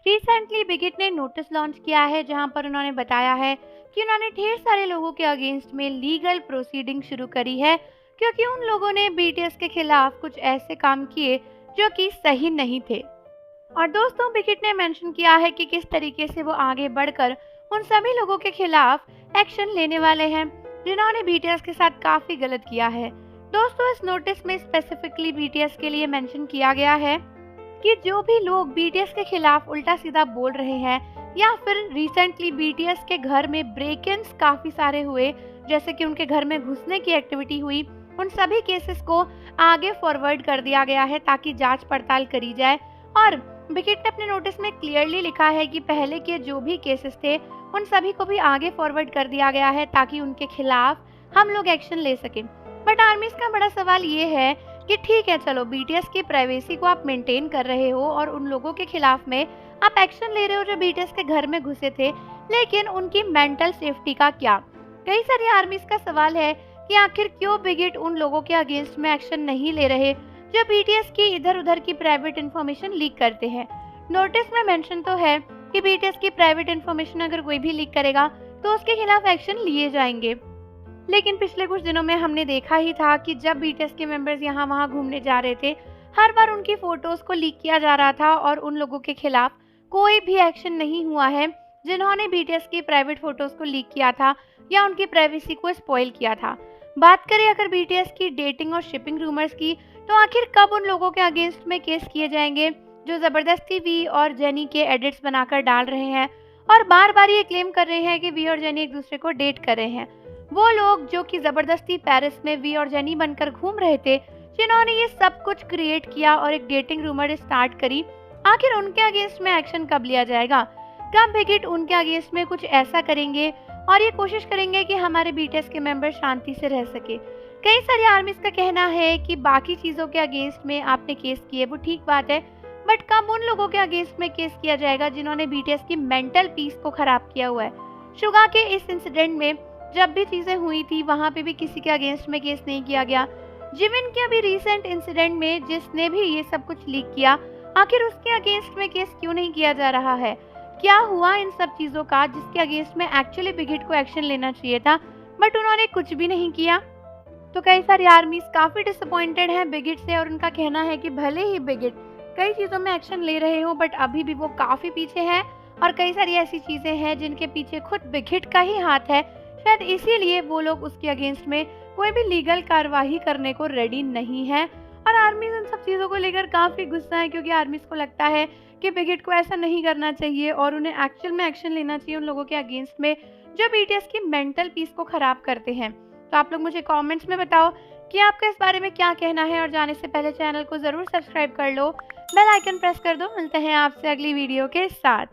Recently बिगिट ने notice launch किया है जहां पर उन्होंने बताया है कि उन्होंने ढेर सारे लोगों के अगेंस्ट में लीगल प्रोसीडिंग शुरू करी है क्योंकि उन लोगों ने बीटीएस के खिलाफ कुछ ऐसे काम किए जो कि सही नहीं थे। और दोस्तों, बिगिट ने मेंशन किया है कि किस तरीके से वो आगे बढ़कर उन सभी लोगों के खिलाफ एक्शन लेने वाले हैं जिन्होंने बीटीएस के साथ काफी गलत किया है। दोस्तों, इस नोटिस में स्पेसिफिकली बीटीएस के लिए मेंशन किया गया है कि जो भी लोग बीटीएस के खिलाफ उल्टा सीधा बोल रहे हैं या फिर रिसेंटली बीटीएस के घर में ब्रेक इन्स काफी सारे हुए, जैसे कि उनके घर में घुसने की एक्टिविटी हुई, उन सभी केसेस को आगे फॉरवर्ड कर दिया गया है ताकि जांच पड़ताल करी जाए। और बिगिट ने अपने नोटिस में क्लियरली लिखा है कि पहले के जो भी केसेस थे उन सभी को भी आगे फॉरवर्ड कर दिया गया है ताकि उनके खिलाफ हम लोग एक्शन ले सकें। बट आर्मीज का बड़ा सवाल ये है कि ठीक है, चलो बीटीएस की प्राइवेसी को आप मेंटेन कर रहे हो और उन लोगों के खिलाफ में आप एक्शन ले रहे हो जो बीटीएस के घर में घुसे थे, लेकिन उनकी मेंटल सेफ्टी का क्या? कई सारी आर्मीज का सवाल है कि आखिर क्यों बिगिट उन लोगों के अगेंस्ट में एक्शन नहीं ले रहे जो बीटीएस की इधर उधर की प्राइवेट इंफॉर्मेशन लीक करते हैं। नोटिस में मेंशन तो है कि बीटीएस की प्राइवेट इंफॉर्मेशन अगर कोई भी लीक करेगा तो उसके खिलाफ एक्शन लिए जाएंगे, लेकिन पिछले कुछ दिनों में हमने देखा ही था कि जब बीटीएस के मेंबर्स यहाँ वहाँ घूमने जा रहे थे, हर बार उनकी फोटोज को लीक किया जा रहा था और उन लोगों के खिलाफ कोई भी एक्शन नहीं हुआ है जिन्होंने बीटीएस की प्राइवेट फोटोज को लीक किया था या उनकी प्राइवेसी को स्पॉइल किया था। बात करें अगर बीटीएस की डेटिंग और शिपिंग रूमर्स की, तो आखिर कब उन लोगों के अगेंस्ट में केस किए जाएंगे जो जबरदस्ती वी और जेनी के एडिट्स बनाकर डाल रहे हैं और बार बार ये क्लेम कर रहे हैं कि वी और जेनी एक दूसरे को डेट कर रहे हैं। वो लोग जो कि जबरदस्ती पेरिस में वी और जेनी बनकर घूम रहे थे, जिन्होंने ये सब कुछ क्रिएट किया और एक डेटिंग रूमर स्टार्ट करी, आखिर उनके अगेंस्ट में एक्शन कब लिया जाएगा? कब बिगिट उनके अगेंस्ट में कुछ ऐसा करेंगे और ये कोशिश करेंगे कि हमारे बीटीएस के मेंबर शांति से रह सके? कई सारी आर्मीज का कहना है कि बाकी चीजों के अगेंस्ट में आपने केस किए वो ठीक बात है, बट कब उन लोगों के अगेंस्ट में केस किया जाएगा जिन्होंने बीटीएस की मेंटल पीस को खराब किया हुआ है? शुगा के इस इंसिडेंट में जब भी चीजें हुई थी वहां पे भी किसी के अगेंस्ट में केस नहीं किया गया। जिविन के अभी रिसेंट इंसिडेंट में जिसने भी ये सब कुछ लीक किया, आखिर उसके अगेंस्ट में केस क्यों नहीं किया जा रहा है? क्या हुआ इन सब चीजों का जिसके अगेंस्ट में एक्चुअली बिगिट को एक्शन लेना चाहिए था बट उन्होंने कुछ भी नहीं किया? तो कई सारी आर्मीज काफी डिसअपॉइंटेड हैं बिगिट से और उनका कहना है कि भले ही बिगिट कई चीजों में एक्शन ले रहे हो बट अभी भी वो काफी पीछे है और कई सारी ऐसी चीजें हैं जिनके पीछे खुद बिगिट का ही हाथ है। शायद इसीलिए वो लोग उसके अगेंस्ट में कोई भी लीगल कार्रवाई करने को रेडी नहीं है। और आर्मीज इन सब चीज़ों को लेकर काफ़ी गुस्सा है क्योंकि आर्मीज को लगता है कि बिगिट को ऐसा नहीं करना चाहिए और उन्हें एक्चुअल में एक्शन लेना चाहिए उन लोगों के अगेंस्ट में जो बीटीएस की मेंटल पीस को ख़राब करते हैं। तो आप लोग मुझे कमेंट्स में बताओ कि आपका इस बारे में क्या कहना है और जाने से पहले चैनल को ज़रूर सब्सक्राइब कर लो, बेल आइकन प्रेस कर दो। मिलते हैं आपसे अगली वीडियो के साथ।